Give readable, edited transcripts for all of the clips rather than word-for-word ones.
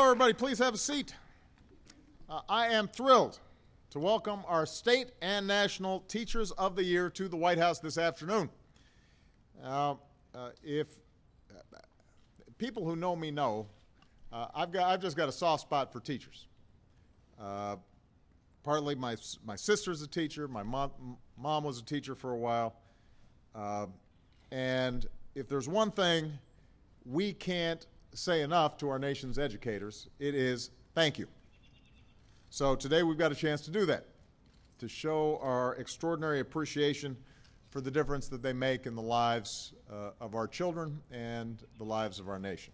everybody. Please have a seat. I am thrilled to welcome our state and national Teachers of the Year to the White House this afternoon. If people who know me know, I've just got a soft spot for teachers. Partly my sister's a teacher. My mom was a teacher for a while. And if there's one thing we can't say enough to our nation's educators, it is thank you. So today we've got a chance to do that, to show our extraordinary appreciation for the difference that they make in the lives of our children and the lives of our nation.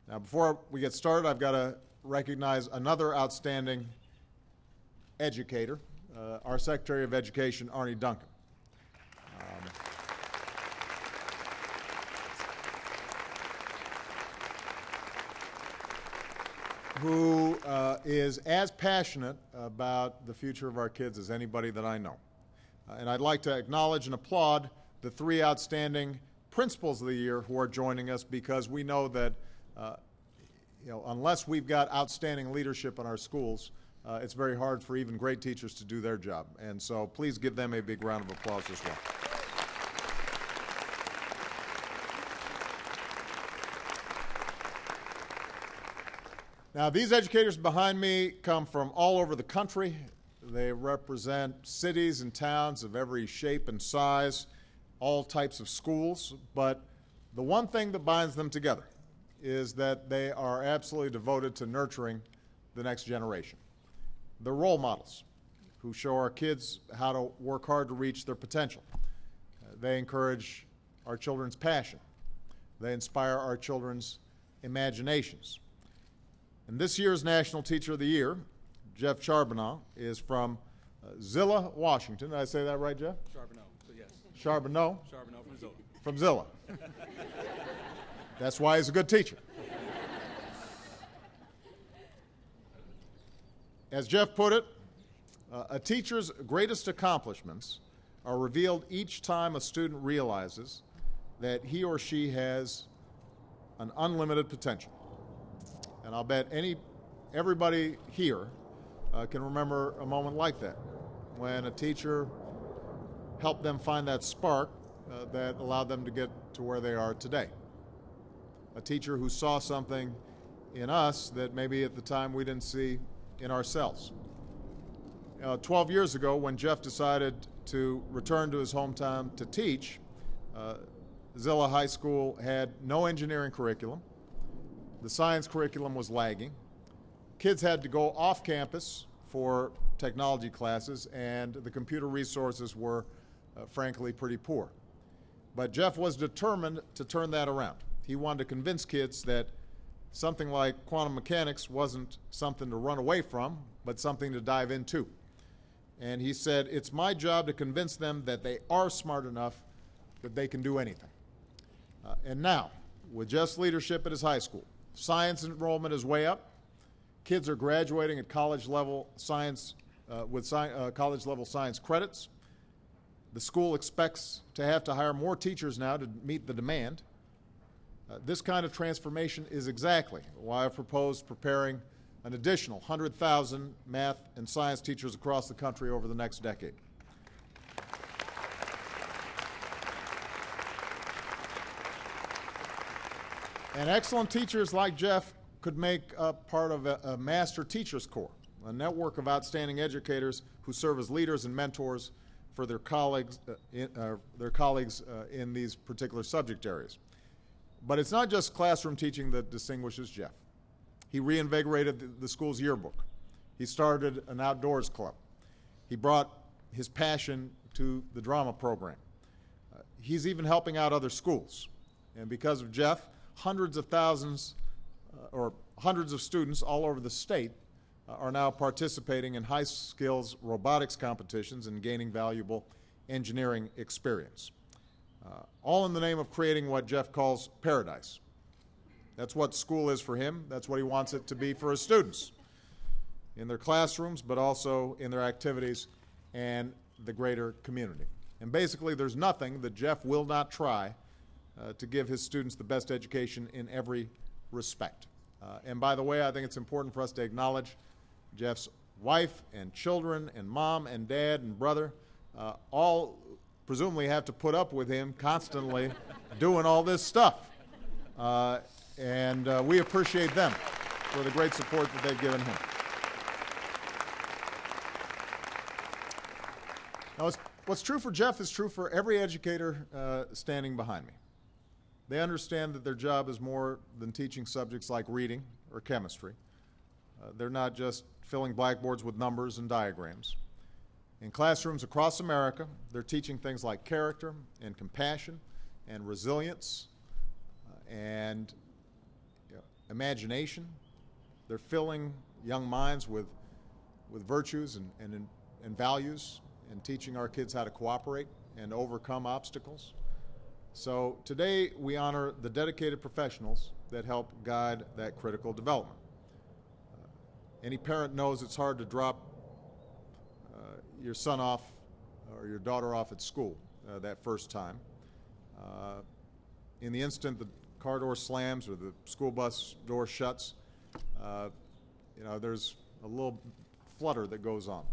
Now, before we get started, I've got to recognize another outstanding educator, our Secretary of Education, Arne Duncan. Who is as passionate about the future of our kids as anybody that I know. And I'd like to acknowledge and applaud the three outstanding principals of the year who are joining us, because we know that unless we've got outstanding leadership in our schools, it's very hard for even great teachers to do their job. And so please give them a big round of applause as well. Now, these educators behind me come from all over the country. They represent cities and towns of every shape and size, all types of schools. But the one thing that binds them together is that they are absolutely devoted to nurturing the next generation. They're role models who show our kids how to work hard to reach their potential. They encourage our children's passion. They inspire our children's imaginations. And this year's National Teacher of the Year, Jeff Charbonneau, is from Zillah, Washington. Did I say that right, Jeff? Charbonneau, so yes. Charbonneau? Charbonneau from Zillah. From Zillah. That's why he's a good teacher. As Jeff put it, a teacher's greatest accomplishments are revealed each time a student realizes that he or she has an unlimited potential. And I'll bet everybody here can remember a moment like that, when a teacher helped them find that spark that allowed them to get to where they are today. A teacher who saw something in us that maybe at the time we didn't see in ourselves. 12 years ago, when Jeff decided to return to his hometown to teach, Zillah High School had no engineering curriculum. The science curriculum was lagging. Kids had to go off campus for technology classes, and the computer resources were, frankly, pretty poor. But Jeff was determined to turn that around. He wanted to convince kids that something like quantum mechanics wasn't something to run away from, but something to dive into. And he said, it's my job to convince them that they are smart enough that they can do anything. And now, with Jeff's leadership at his high school, science enrollment is way up. Kids are graduating at college-level science college-level science credits. The school expects to have to hire more teachers now to meet the demand. This kind of transformation is exactly why I've proposed preparing an additional 100,000 math and science teachers across the country over the next decade. And excellent teachers like Jeff could make part of a Master Teachers Corps, a network of outstanding educators who serve as leaders and mentors for their colleagues in these particular subject areas. But it's not just classroom teaching that distinguishes Jeff. He reinvigorated the school's yearbook. He started an outdoors club. He brought his passion to the drama program. He's even helping out other schools. And because of Jeff, hundreds of students all over the state are now participating in high-skills robotics competitions and gaining valuable engineering experience. All in the name of creating what Jeff calls paradise. That's what school is for him. That's what he wants it to be for his students, in their classrooms, but also in their activities and the greater community. And basically, there's nothing that Jeff will not try to give his students the best education in every respect. And by the way, I think it's important for us to acknowledge Jeff's wife and children and mom and dad and brother all presumably have to put up with him constantly doing all this stuff. And we appreciate them for the great support that they've given him. Now, what's true for Jeff is true for every educator standing behind me. They understand that their job is more than teaching subjects like reading or chemistry. They're not just filling blackboards with numbers and diagrams. In classrooms across America, they're teaching things like character and compassion and resilience and imagination. They're filling young minds with virtues and values, and teaching our kids how to cooperate and overcome obstacles. So today we honor the dedicated professionals that help guide that critical development. Any parent knows it's hard to drop your son off or your daughter off at school that first time. In the instant the car door slams or the school bus door shuts, there's a little flutter that goes on.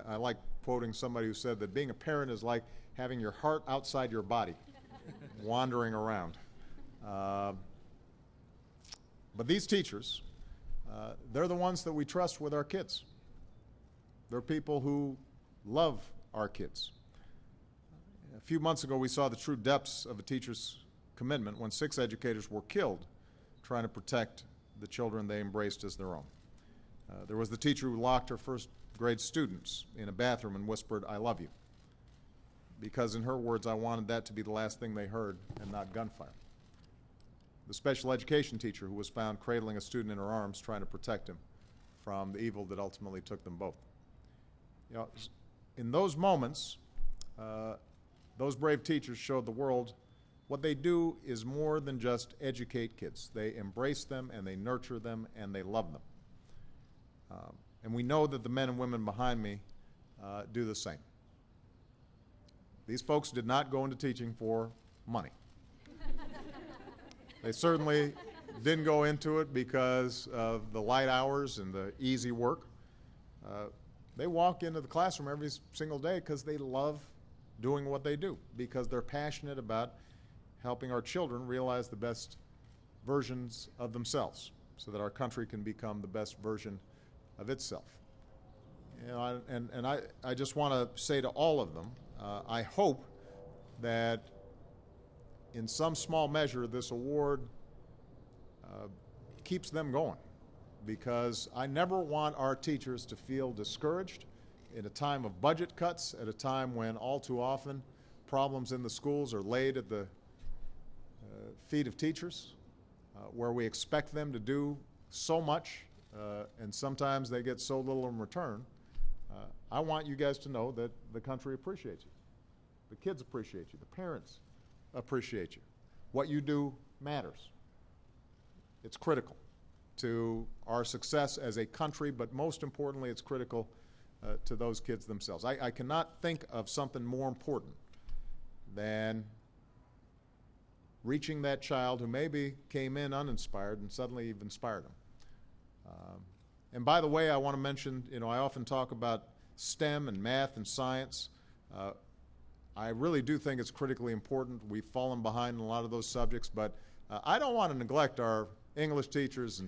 I like quoting somebody who said that being a parent is like having your heart outside your body, wandering around. But these teachers, they're the ones that we trust with our kids. They're people who love our kids. A few months ago, we saw the true depths of a teacher's commitment when 6 educators were killed trying to protect the children they embraced as their own. There was the teacher who locked her first grade students in a bathroom and whispered, "I love you," because in her words, I wanted that to be the last thing they heard and not gunfire. The special education teacher who was found cradling a student in her arms trying to protect him from the evil that ultimately took them both. In those moments, those brave teachers showed the world what they do is more than just educate kids. They embrace them and they nurture them and they love them. And we know that the men and women behind me do the same. These folks did not go into teaching for money. They certainly didn't go into it because of the light hours and the easy work. They walk into the classroom every single day because they love doing what they do, because they're passionate about helping our children realize the best versions of themselves so that our country can become the best version of itself. I just want to say to all of them, I hope that in some small measure this award keeps them going, because I never want our teachers to feel discouraged in a time of budget cuts, at a time when all too often problems in the schools are laid at the feet of teachers, where we expect them to do so much, and sometimes they get so little in return. I want you guys to know that the country appreciates you. The kids appreciate you. The parents appreciate you. What you do matters. It's critical to our success as a country, but most importantly, it's critical to those kids themselves. I cannot think of something more important than reaching that child who maybe came in uninspired and suddenly you've inspired them. And by the way, I want to mention, I often talk about STEM and math and science. I really do think it's critically important. We've fallen behind in a lot of those subjects, but I don't want to neglect our English teachers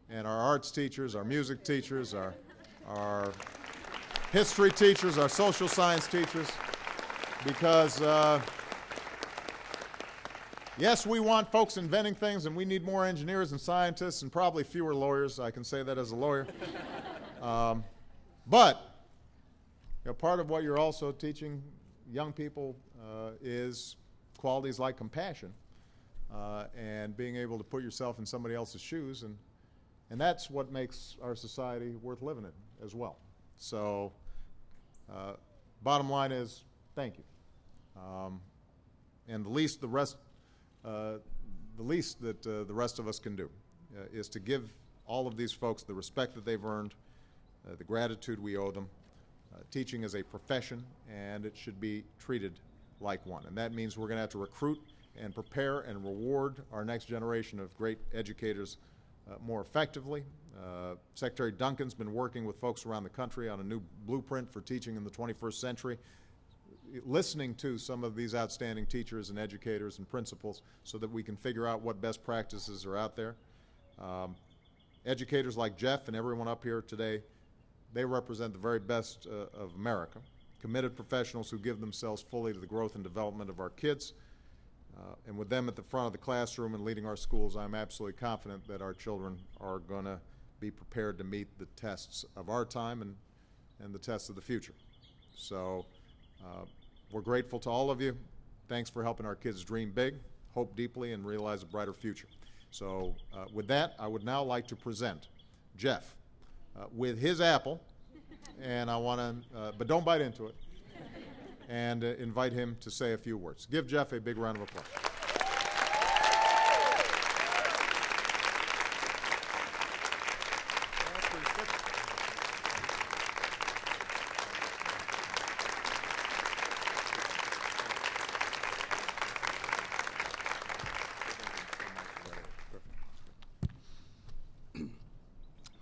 and our arts teachers, our music teachers, our history teachers, our social science teachers, because yes, we want folks inventing things, and we need more engineers and scientists and probably fewer lawyers. I can say that as a lawyer. But part of what you're also teaching young people is qualities like compassion and being able to put yourself in somebody else's shoes, and that's what makes our society worth living in as well. So bottom line is, thank you. And the least that the rest of us can do is to give all of these folks the respect that they've earned, the gratitude we owe them. Teaching is a profession, and it should be treated like one. And that means we're going to have to recruit and prepare and reward our next generation of great educators more effectively. Secretary Duncan's been working with folks around the country on a new blueprint for teaching in the 21st century, listening to some of these outstanding teachers and educators and principals so that we can figure out what best practices are out there. Educators like Jeff and everyone up here today, they represent the very best of America, committed professionals who give themselves fully to the growth and development of our kids. And with them at the front of the classroom and leading our schools, I'm absolutely confident that our children are going to be prepared to meet the tests of our time and the tests of the future. So we're grateful to all of you. Thanks for helping our kids dream big, hope deeply, and realize a brighter future. So with that, I would now like to present Jeff with his apple, and I want to, but don't bite into it, and invite him to say a few words. Give Jeff a big round of applause.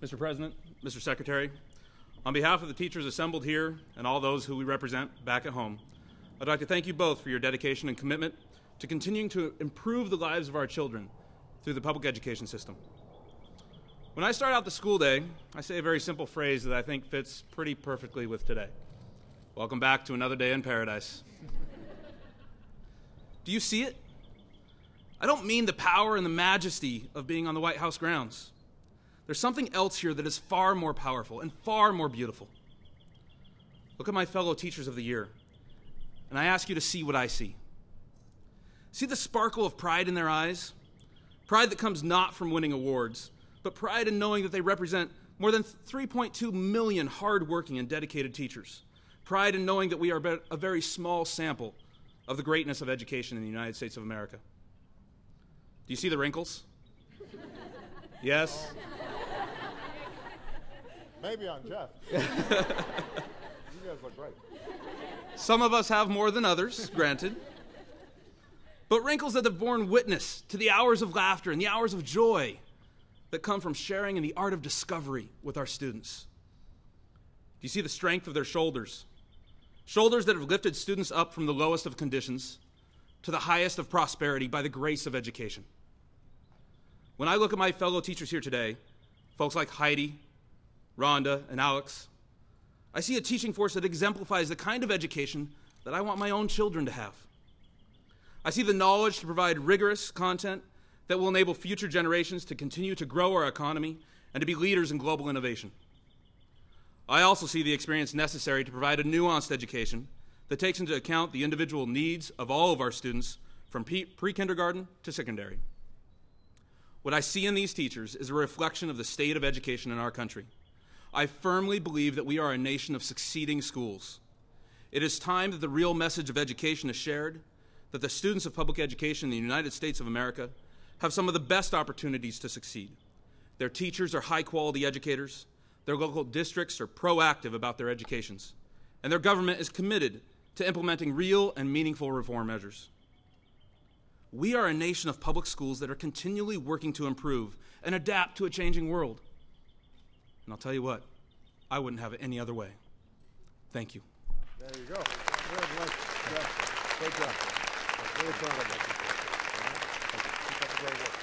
Mr. President, Mr. Secretary, on behalf of the teachers assembled here and all those who we represent back at home, I'd like to thank you both for your dedication and commitment to continuing to improve the lives of our children through the public education system. When I start out the school day, I say a very simple phrase that I think fits pretty perfectly with today. Welcome back to another day in paradise. Do you see it? I don't mean the power and the majesty of being on the White House grounds. There's something else here that is far more powerful and far more beautiful. Look at my fellow teachers of the year, and I ask you to see what I see. See the sparkle of pride in their eyes? Pride that comes not from winning awards, but pride in knowing that they represent more than 3.2 million hardworking and dedicated teachers. Pride in knowing that we are a very small sample of the greatness of education in the United States of America. Do you see the wrinkles? Yes? Maybe on Jeff. You guys look great. Some of us have more than others, granted. But wrinkles that have borne witness to the hours of laughter and the hours of joy that come from sharing in the art of discovery with our students. Do you see the strength of their shoulders? Shoulders that have lifted students up from the lowest of conditions to the highest of prosperity by the grace of education. When I look at my fellow teachers here today, folks like Heidi, Rhonda, and Alex, I see a teaching force that exemplifies the kind of education that I want my own children to have. I see the knowledge to provide rigorous content that will enable future generations to continue to grow our economy and to be leaders in global innovation. I also see the experience necessary to provide a nuanced education that takes into account the individual needs of all of our students from pre-kindergarten to secondary. What I see in these teachers is a reflection of the state of education in our country. I firmly believe that we are a nation of succeeding schools. It is time that the real message of education is shared, that the students of public education in the United States of America have some of the best opportunities to succeed. Their teachers are high-quality educators, their local districts are proactive about their educations, and their government is committed to implementing real and meaningful reform measures. We are a nation of public schools that are continually working to improve and adapt to a changing world. And I'll tell you what, I wouldn't have it any other way. Thank you. There you go. Great job. Really proud of you. Keep up the great work.